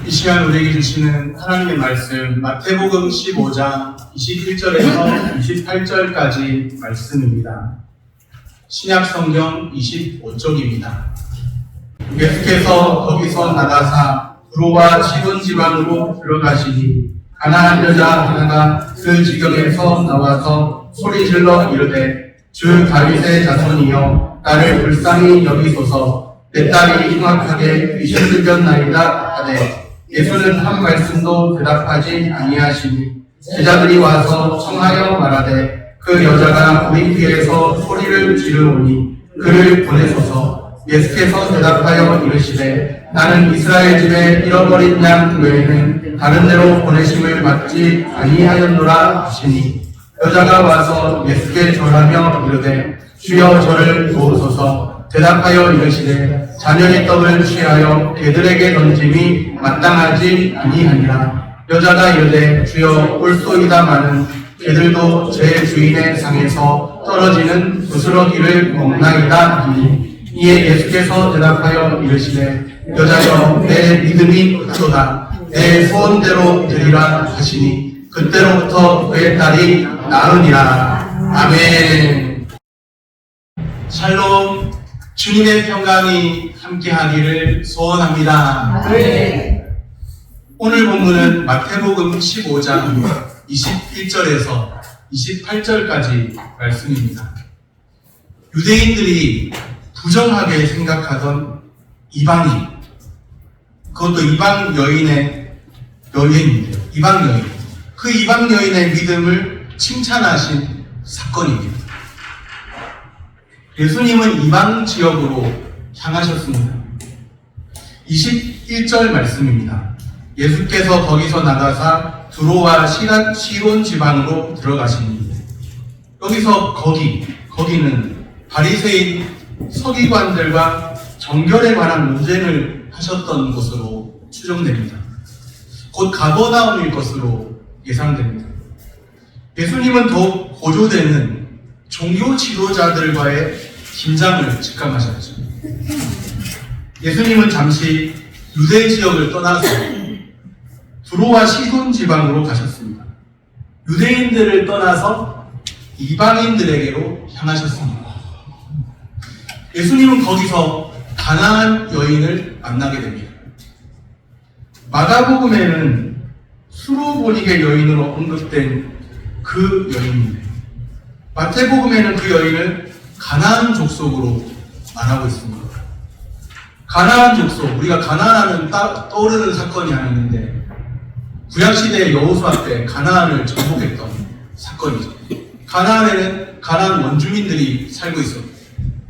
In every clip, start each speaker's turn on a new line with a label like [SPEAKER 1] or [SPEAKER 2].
[SPEAKER 1] 이 시간 우리에게 주시는 하나님의 말씀 마태복음 15장 21절에서 28절까지 말씀입니다. 신약성경 25쪽입니다. 예수께서 거기서 나가사 두로와 시돈 지방으로 들어가시니 가나안 여자 하나가 그 지경에서 나와서 소리질러 이르되 주 다윗의 자손이여 나를 불쌍히 여기소서 내 딸이 흉악하게 귀신 들렸나이다 하되 예수는 한 말씀도 대답하지 아니하시니 제자들이 와서 청하여 말하되 그 여자가 우리 귀에서 소리를 지르오니 그를 보내소서. 예수께서 대답하여 이르시되 나는 이스라엘 집에 잃어버린 양 외에는 다른 데로 보내심을 받지 아니하였노라 하시니 여자가 와서 예수께 절하며 이르되 주여 저를 도우소서. 대답하여 이르시되 자녀의 떡을 취하여 개들에게 던짐이 마땅하지 아니하니라. 여자가 이르되 주여 옳소이다마는 개들도 제 주인의 상에서 떨어지는 부스러기를 먹나이다 하니 이에 예수께서 대답하여 이르시되 여자여 내 믿음이 크도다. 내 소원대로 되리라 하시니 그때로부터 그의 딸이 나으니라. 아멘. 샬롬. 주님의 평강이 함께하기를 소원합니다.
[SPEAKER 2] 네.
[SPEAKER 1] 오늘 본문은 마태복음 15장 21절에서 28절까지 말씀입니다. 유대인들이 부정하게 생각하던 이방인, 그것도 이방 여인의 여인인데요. 이방 여인. 그 이방 여인의 믿음을 칭찬하신 사건입니다. 예수님은 이방 지역으로 향하셨습니다. 21절 말씀입니다. 예수께서 거기서 나가사 두로와 시돈 지방으로 들어가시니 여기서 거기는 바리새인 서기관들과 정결에 관한 논쟁을 하셨던 곳으로 추정됩니다. 곧 가버나움일 것으로 예상됩니다. 예수님은 더욱 고조되는 종교 지도자들과의 긴장을 직감하셨죠. 예수님은 잠시 유대 지역을 떠나서 두로와 시돈 지방으로 가셨습니다. 유대인들을 떠나서 이방인들에게로 향하셨습니다. 예수님은 거기서 가나안 여인을 만나게 됩니다. 마가복음에는 수로보니게 여인으로 언급된 그 여인입니다. 마태복음에는 그 여인을 가나안 족속으로 말하고 있습니다. 가나안 족속, 우리가 가나안하면 떠오르는 사건이 하나 있는데 구약시대 여호수아 때 가나안을 정복했던 사건이죠. 가나안에는 가나안 원주민들이 살고 있었고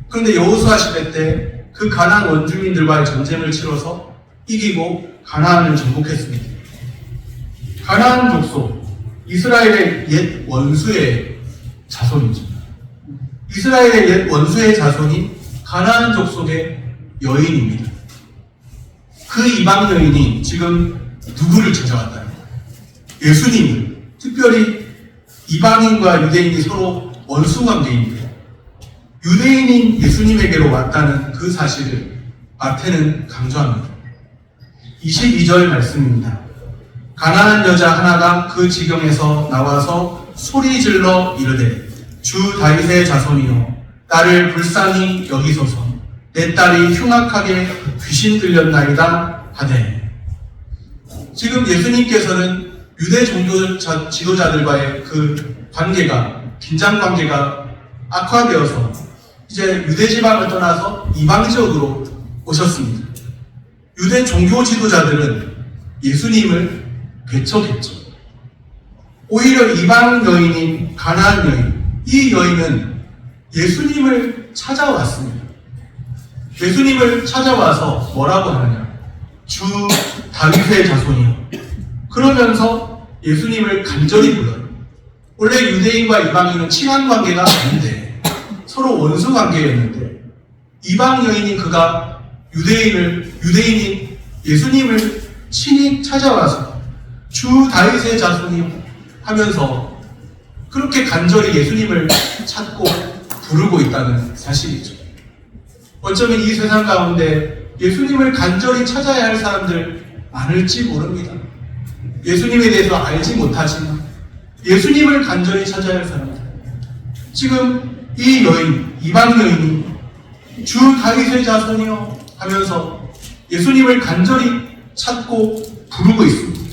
[SPEAKER 1] 그런데 여호수아 시대 때 그 가나안 원주민들과의 전쟁을 치러서 이기고 가나안을 정복했습니다. 가나안 족속, 이스라엘의 옛 원수의 자손이죠. 이스라엘의 옛 원수의 자손이 가나안 족속의 여인입니다. 그 이방 여인이 지금 누구를 찾아왔다는 거예요? 예수님을. 특별히 이방인과 유대인이 서로 원수 관계인데 유대인인 예수님에게로 왔다는 그 사실을 마태는 강조합니다. 22절 말씀입니다. 가나안 여자 하나가 그 지경에서 나와서 소리질러 이르되 주 다윗의 자손이여 나를 불쌍히 여기소서. 내 딸이 흉악하게 귀신 들렸나이다 하되 지금 예수님께서는 유대 종교 지도자들과의 그 관계가 긴장 관계가 악화되어서 이제 유대 지방을 떠나서 이방 지역으로 오셨습니다. 유대 종교 지도자들은 예수님을 배척했죠. 오히려 이방 여인인 가나안 여인, 이 여인은 예수님을 찾아왔습니다. 예수님을 찾아와서 뭐라고 하느냐? 주 다윗의 자손이요. 그러면서 예수님을 간절히 불러요. 원래 유대인과 이방인은 친한 관계가 아닌데 서로 원수 관계였는데 이방 여인인 그가 유대인인 예수님을 친히 찾아와서 주 다윗의 자손이 하면서 그렇게 간절히 예수님을 찾고 부르고 있다는 사실이죠. 어쩌면 이 세상 가운데 예수님을 간절히 찾아야 할 사람들 많을지 모릅니다. 예수님에 대해서 알지 못하지만 예수님을 간절히 찾아야 할 사람들. 지금 이 여인, 이방 여인이 주 다윗의 자손이여 하면서 예수님을 간절히 찾고 부르고 있습니다.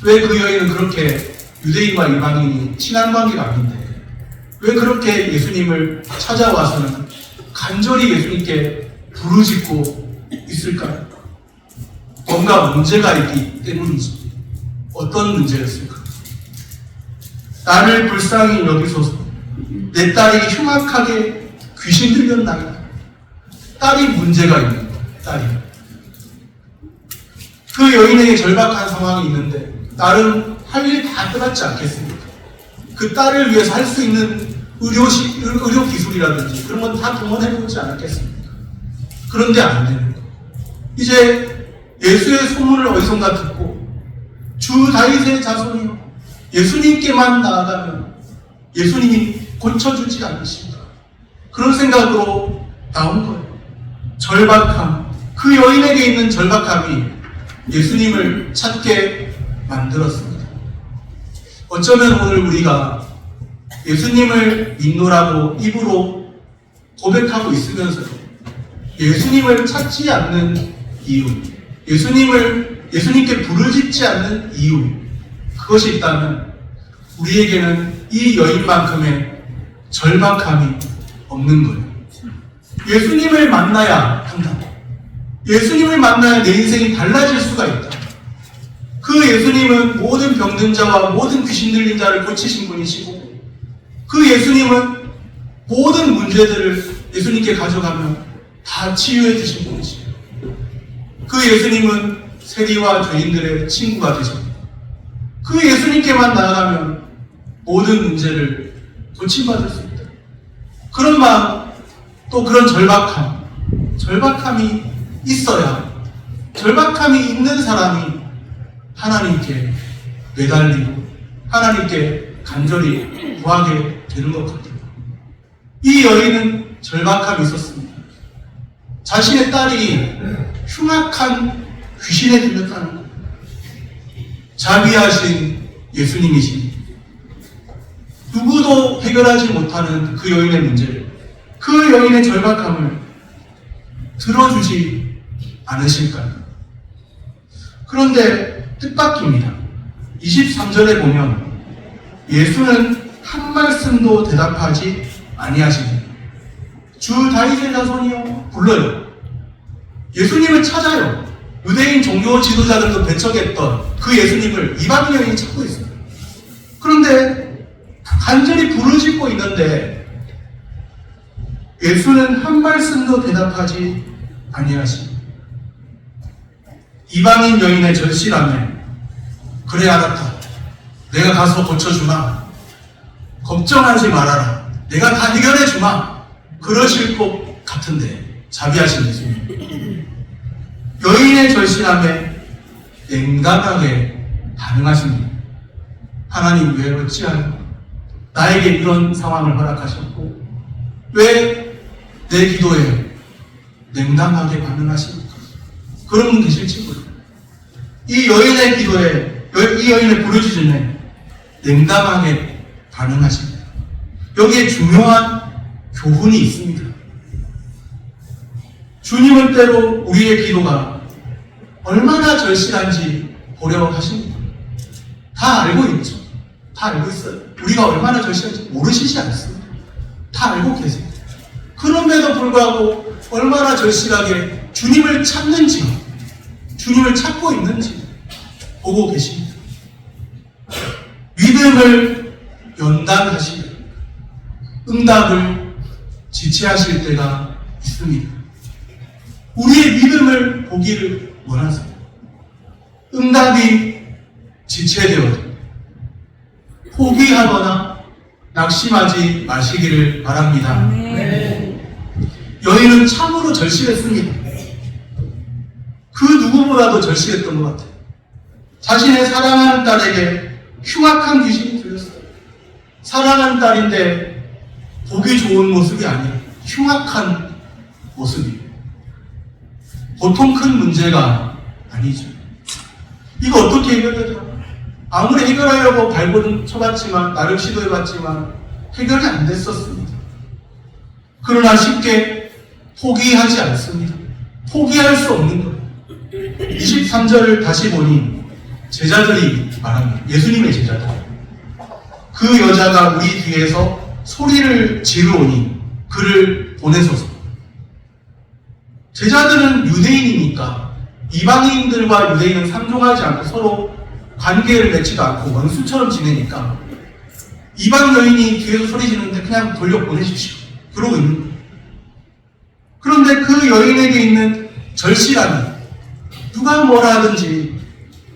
[SPEAKER 1] 왜 그 여인은 그렇게 유대인과 이방인이 친한 관계가 아닌데 왜 그렇게 예수님을 찾아와서는 간절히 예수님께 부르짖고 있을까요? 뭔가 문제가 있기 때문이지. 어떤 문제였을까? 나를 불쌍히 여기소서. 내 딸이 흉악하게 귀신 들렸나이다. 딸이 문제가 있는 거야. 딸이. 그 여인에게 절박한 상황이 있는데 딸은 할 일 다 끝났지 않겠습니까? 그 딸을 위해서 할 수 있는 의료 기술이라든지 그런 건 다 동원해보지 않았겠습니까? 그런데 안 되는 거예요. 이제 예수의 소문을 어디선가 듣고 주 다윗의 자손이요 예수님께만 나아가면 예수님이 고쳐주지 않으신가 그런 생각으로 나온 거예요. 절박함, 그 여인에게 있는 절박함이 예수님을 찾게 만들었습니다. 어쩌면 오늘 우리가 예수님을 믿노라고 입으로 고백하고 있으면서 예수님을 찾지 않는 이유, 예수님께 부르짖지 않는 이유, 그것이 있다면 우리에게는 이 여인만큼의 절박함이 없는 거예요. 예수님을 만나야 한다. 예수님을 만나야 내 인생이 달라질 수가 있다. 그 예수님은 모든 병든 자와 모든 귀신 들린 자를 고치신 분이시고 그 예수님은 모든 문제들을 예수님께 가져가면 다 치유해 주신 분이시고 그 예수님은 세리와 죄인들의 친구가 되십니다. 그 예수님께만 나아가면 모든 문제를 고침받을 수 있다. 그런 마음, 또 그런 절박함이 있어야 절박함이 있는 사람이 하나님께 매달리고 하나님께 간절히 구하게 되는 것 같아요. 이 여인은 절박함이 있었습니다. 자신의 딸이 흉악한 귀신에 들렸다는 것. 자비하신 예수님이신 누구도 해결하지 못하는 그 여인의 문제를, 그 여인의 절박함을 들어주지 않으실까요? 그런데 뜻밖입니다. 23절에 보면 예수는 한 말씀도 대답하지 아니하시니 주 다윗의 자손이여 불러요. 예수님을 찾아요. 유대인 종교 지도자들도 배척했던 그 예수님을 이방 여인이 찾고 있어요. 그런데 간절히 부르짖고 있는데 예수는 한 말씀도 대답하지 아니하시니 이방인 여인의 절실함에 그래 알았다. 내가 가서 고쳐주마. 걱정하지 말아라. 내가 다 해결해주마. 그러실 것 같은데 자비하신 예수님. 여인의 절실함에 냉담하게 반응하십니다. 하나님 왜 어찌하여 나에게 이런 상황을 허락하셨고 왜 내 기도에 냉담하게 반응하십니까? 그런 분 계실지 모릅니다. 이 여인의 기도에, 이 여인의 부르짖음에 냉담하게 반응하십니다. 여기에 중요한 교훈이 있습니다. 주님은 때로 우리의 기도가 얼마나 절실한지 보려 하십니다. 다 알고 있죠. 다 알고 있어요. 우리가 얼마나 절실한지 모르시지 않습니다. 다 알고 계세요. 그럼에도 불구하고 얼마나 절실하게 주님을 찾는지, 주님을 찾고 있는지 보고 계십니다. 믿음을 연단하시며 응답을 지체하실 때가 있습니다. 우리의 믿음을 보기를 원하세요. 응답이 지체되어도 포기하거나 낙심하지 마시기를 바랍니다. 여인은 참으로 절실했습니다. 그 누구보다도 절실했던 것 같아요. 자신의 사랑하는 딸에게 흉악한 귀신이 들렸어요. 사랑하는 딸인데 보기 좋은 모습이 아니라 흉악한 모습이에요. 보통 큰 문제가 아니죠. 이거 어떻게 해결되냐? 아무리 해결하려고 발버둥 쳐봤지만, 나름 시도해봤지만 해결이 안 됐었습니다. 그러나 쉽게 포기하지 않습니다. 포기할 수 없는 거예요. 23절을 다시 보니 제자들이 말합니다. 예수님의 제자들. 그 여자가 우리 뒤에서 소리를 지르오니 그를 보내소서. 제자들은 유대인이니까 이방인들과 유대인은 상종하지 않고 서로 관계를 맺지도 않고 원수처럼 지내니까 이방 여인이 뒤에서 소리 지르는데 그냥 돌려보내십시오. 그러고 있는 거예요. 그런데 그 여인에게 있는 절실함이 누가 뭐라 하든지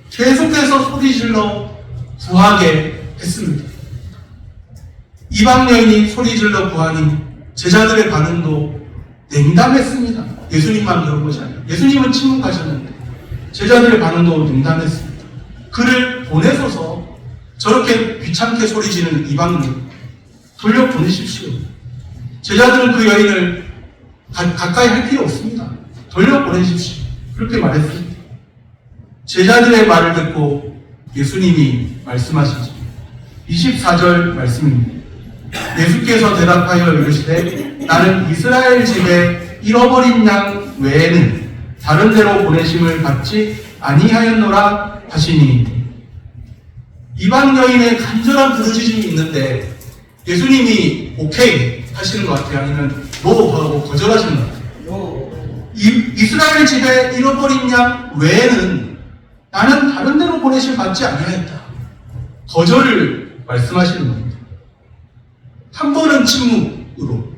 [SPEAKER 1] 계속해서 소리 질러 구하게 했습니다. 이방 여인이 소리 질러 구하니 제자들의 반응도 냉담했습니다. 예수님만 그런 것이 아니라 예수님은 침묵하셨는데 제자들의 반응도 냉담했습니다. 그를 보내소서. 저렇게 귀찮게 소리 지르는 이방 여인 돌려보내십시오. 제자들은 그 여인을 가까이 할 필요 없습니다. 돌려보내십시오. 그렇게 말했습니다. 제자들의 말을 듣고 예수님이 말씀하시죠. 24절 말씀입니다. 예수께서 대답하여 이르시되 나는 이스라엘 집에 잃어버린 양 외에는 다른 데로 보내심을 받지 아니하였노라 하시니. 이방 여인의 간절한 부르짖음이 있는데 예수님이 오케이 하시는 것 같아요? 아니면 노 하고 거절하시는 것 같아요? 이스라엘 집에 잃어버린 양 외에는 나는 다른 데로 보내심 받지 아니하였다. 거절을 말씀하시는 겁니다. 한 번은 침묵으로,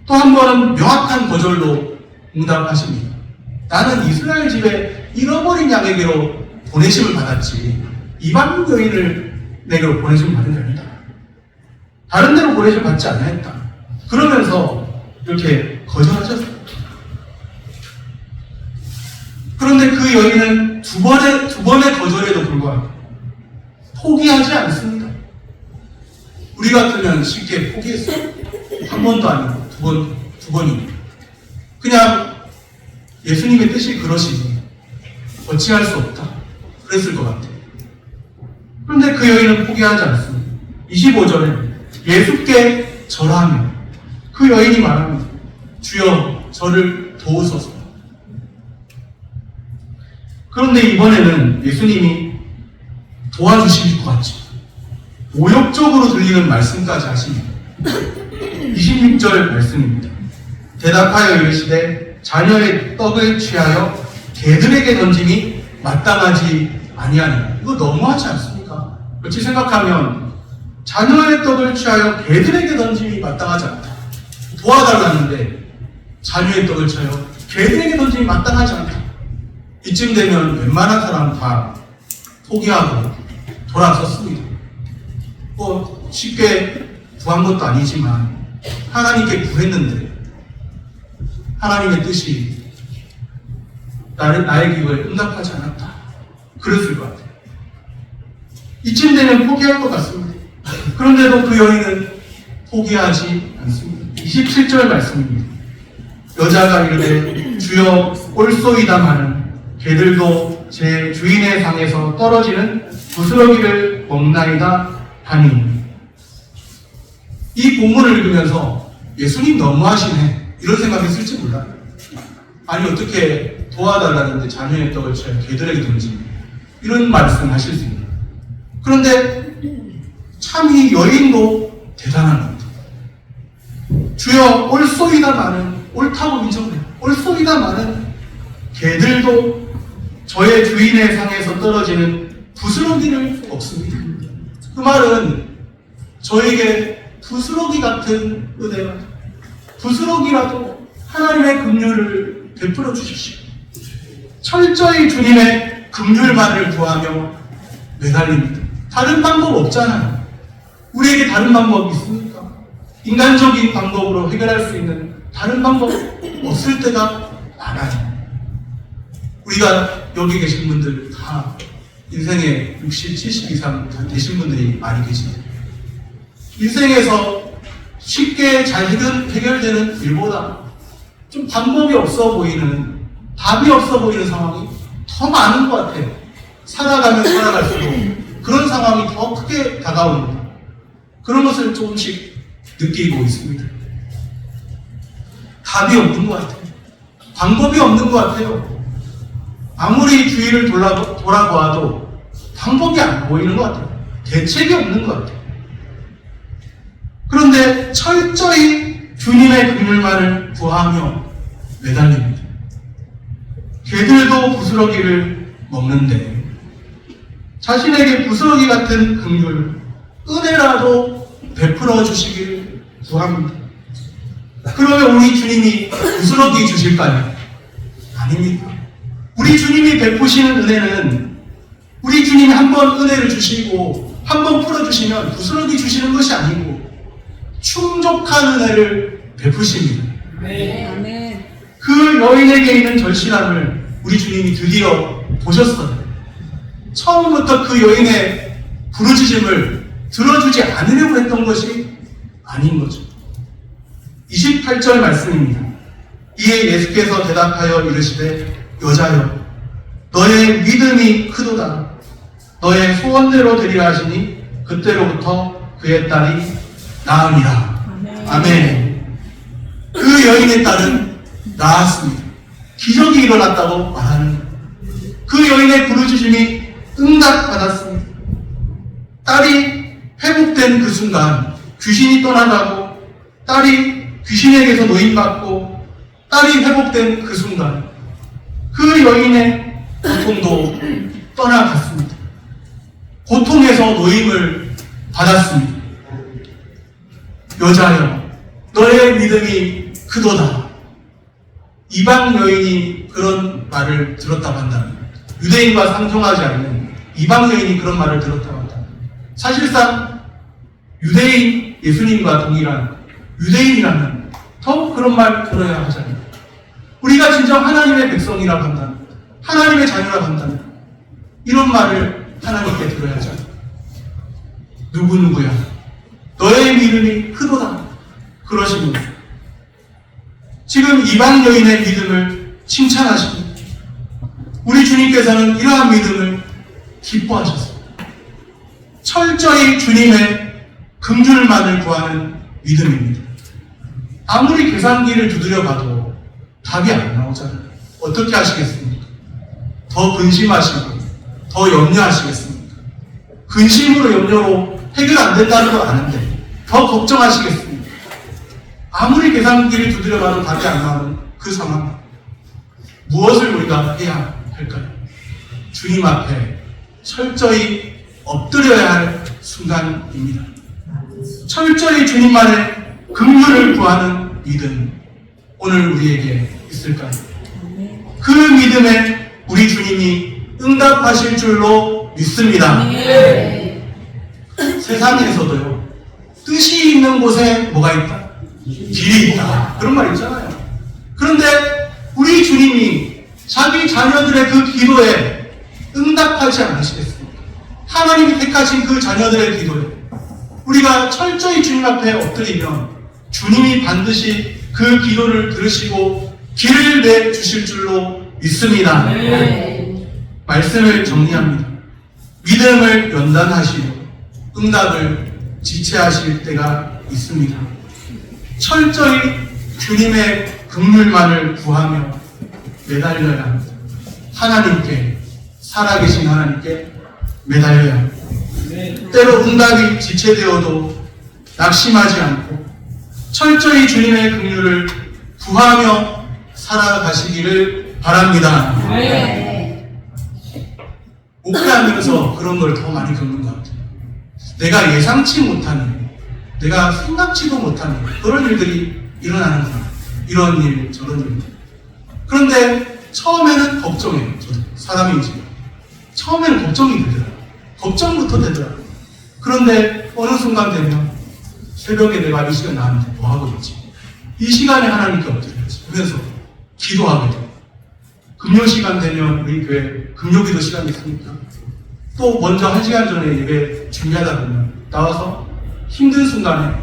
[SPEAKER 1] 또 한 번은 명확한 거절로 응답하십니다. 나는 이스라엘 집에 잃어버린 양에게로 보내심을 받았지 이방 여인을 내게로 보내심을 받은 게 아니다. 다른 데로 보내심을 받지 않았다. 그러면서 이렇게 거절하셨어요. 그런데 그 여인은 두 번의 거절에도 불구하고 포기하지 않습니다. 우리 같으면 쉽게 포기했어요. 한 번도 아니고 두 번이고. 그냥 예수님의 뜻이 그러시니 어찌할 수 없다. 그랬을 것 같아요. 그런데 그 여인은 포기하지 않습니다. 25절에 예수께 절하며 그 여인이 말합니다. 주여 저를 도우소서. 그런데 이번에는 예수님이 도와주실 것 같죠. 모욕적으로 들리는 말씀까지 하십니다. 26절 말씀입니다. 대답하여 이르시되 자녀의 떡을 취하여 개들에게 던짐이 마땅하지 아니하니라. 이거 너무하지 않습니까? 어찌 생각하면 자녀의 떡을 취하여 개들에게 던짐이 마땅하지 않다. 도와달라는데 자녀의 떡을 취하여 개들에게 던짐이 마땅하지 않다. 이쯤 되면 웬만한 사람 다 포기하고 돌아섰습니다. 쉽게 구한 것도 아니지만 하나님께 구했는데 하나님의 뜻이 나의 기도에 응답하지 않았다. 그랬을 것 같아요. 이쯤 되면 포기할 것 같습니다. 그런데도 그 여인은 포기하지 않습니다. 27절 말씀입니다. 여자가 이르되 주여 옳소이다마는 개들도 제 주인의 상에서 떨어지는 부스러기를 먹나이다 하니. 이 본문을 읽으면서 예수님 너무하시네 이런 생각했을지 몰라요. 아니 어떻게 도와달라는데 자녀의 떡을 취하여 개들에게 던지니 이런 말씀 하실 수 있나요? 그런데 참 이 여인도 대단한 겁니다. 주여 옳소이다마는 옳다고 인정해요. 옳소이다마는 개들도 저의 주인의 상에서 떨어지는 부스러기를 먹습니다. 그 말은 저에게 부스러기 같은 은혜가 부스러기라도 하나님의 긍휼을 베풀어 주십시오. 철저히 주님의 긍휼만을 구하며 매달립니다. 다른 방법 없잖아요. 우리에게 다른 방법이 있습니까? 인간적인 방법으로 해결할 수 있는 다른 방법 없을 때가 많아요. 우리가 여기 계신 분들 다 인생에 60, 70 이상 다 되신 분들이 많이 계십니다. 인생에서 쉽게 잘 해결되는 일보다 좀 방법이 없어 보이는, 답이 없어 보이는 상황이 더 많은 것 같아요. 살아가면 살아갈수록 그런 상황이 더 크게 다가옵니다. 그런 것을 조금씩 느끼고 있습니다. 답이 없는 것 같아요. 방법이 없는 것 같아요. 아무리 주위를 돌아보아도 방법이 안 보이는 것 같아요. 대책이 없는 것 같아요. 그런데 철저히 주님의 긍휼만을 구하며 매달립니다. 개들도 부스러기를 먹는데 자신에게 부스러기 같은 긍휼, 은혜라도 베풀어 주시길 구합니다. 그러면 우리 주님이 부스러기 주실까요? 아닙니다. 우리 주님이 베푸시는 은혜는 우리 주님이 한 번 은혜를 주시고 한 번 풀어주시면 부스러기 주시는 것이 아니고 충족한 은혜를 베푸십니다.
[SPEAKER 2] 아멘.
[SPEAKER 1] 그 여인에게 있는 절실함을 우리 주님이 드디어 보셨어요. 처음부터 그 여인의 부르짖음을 들어주지 않으려고 했던 것이 아닌 거죠. 28절 말씀입니다. 이에 예수께서 대답하여 이르시되 여자여 너의 믿음이 크도다. 너의 소원대로 되리라 하시니 그때로부터 그의 딸이 나으니라. 아멘. 그 여인의 딸은 나았습니다. 기적이 일어났다고 말하는 거예요. 그 여인의 부르짖음이 응답받았습니다. 딸이 회복된 그 순간 귀신이 떠나가고 딸이 귀신에게서 노임받고 딸이 회복된 그 순간 그 여인의 고통도 떠나갔습니다. 고통에서 노임을 받았습니다. 여자여 너의 믿음이 크도다. 이방 여인이 그런 말을 들었다고 한다면, 유대인과 상종하지 않는 이방 여인이 그런 말을 들었다고 한다면, 사실상 유대인 예수님과 동일한 유대인이라면 더욱 그런 말 들어야 하잖아요. 우리가 진정 하나님의 백성이라고 한다면, 하나님의 자녀라고 한다면 이런 말을 하나님께 들어야 하잖아요. 누구누구야 너의 믿음이 크도다 그러시면서 지금 이방 여인의 믿음을 칭찬하십니다. 우리 주님께서는 이러한 믿음을 기뻐하셨습니다. 철저히 주님의 긍휼만을 구하는 믿음입니다. 아무리 계산기를 두드려 봐도 답이 안 나오잖아요. 어떻게 하시겠습니까? 더 근심하시고 더 염려하시겠습니까? 근심으로 염려로 해결 안 된다는 걸 아는데 더 걱정하시겠습니까? 아무리 계산기를 두드려 봐도 답이 안 나오는 그 상황, 무엇을 우리가 해야 할까요? 주님 앞에 철저히 엎드려야 할 순간입니다. 철저히 주님만의 긍휼을 구하는 믿음, 오늘 우리에게 있을까요? 그 믿음에 우리 주님이 응답하실 줄로 믿습니다. 세상에서도요, 뜻이 있는 곳에 뭐가 있다? 길이 있다. 그런 말 있잖아요. 그런데 우리 주님이 자기 자녀들의 그 기도에 응답하지 않으시겠습니까? 하나님이 택하신 그 자녀들의 기도에 우리가 철저히 주님 앞에 엎드리면 주님이 반드시 그 기도를 들으시고 길을 내주실 줄로 믿습니다. 말씀을 정리합니다. 믿음을 연단하시고 응답을 지체하실 때가 있습니다. 철저히 주님의 긍휼만을 구하며 매달려야 합니다. 하나님께, 살아계신 하나님께 매달려야 합니다. 때로 응답이 지체되어도 낙심하지 않고 철저히 주님의 긍휼을 구하며 살아가시기를 바랍니다. 목회하면서 그런 걸 더 많이 겪는 것 같아요. 내가 예상치 못하는, 내가 생각지도 못하는 그런 일들이 일어나는구나. 이런 일, 저런 일. 그런데 처음에는 걱정해요. 저도 사람이지. 처음에는 걱정이 되더라고요. 걱정부터 되더라고요. 그런데 어느 순간 되면 새벽에 내가 이 시간 나왔는데 뭐 하고 있지? 이 시간에 하나님께 엎드려야지. 그래서 기도하게 돼요. 금요 시간 되면 우리 교회 금요기도 시간이 있으니까 또 먼저 1시간 전에 예배 준비하다 보면 나와서 힘든 순간에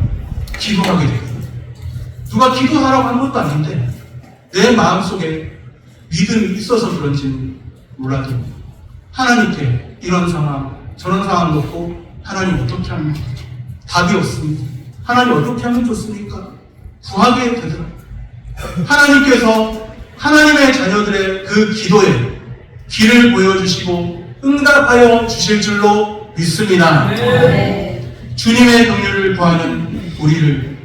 [SPEAKER 1] 기도하게 돼요. 누가 기도하라고 한 것도 아닌데 내 마음속에 믿음이 있어서 그런지는 몰라도 하나님께 이런 상황, 저런 상황 놓고 하나님 어떻게 하면 답이 없습니다. 하나님 어떻게 하면 좋습니까? 구하게 되더라고요. 하나님께서 하나님의 자녀들의 그 기도에 길을 보여주시고 응답하여 주실 줄로 믿습니다. 주님의 긍휼을 구하는 우리를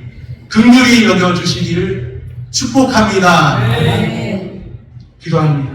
[SPEAKER 1] 긍휼히 여겨주시기를 축복합니다. 기도합니다.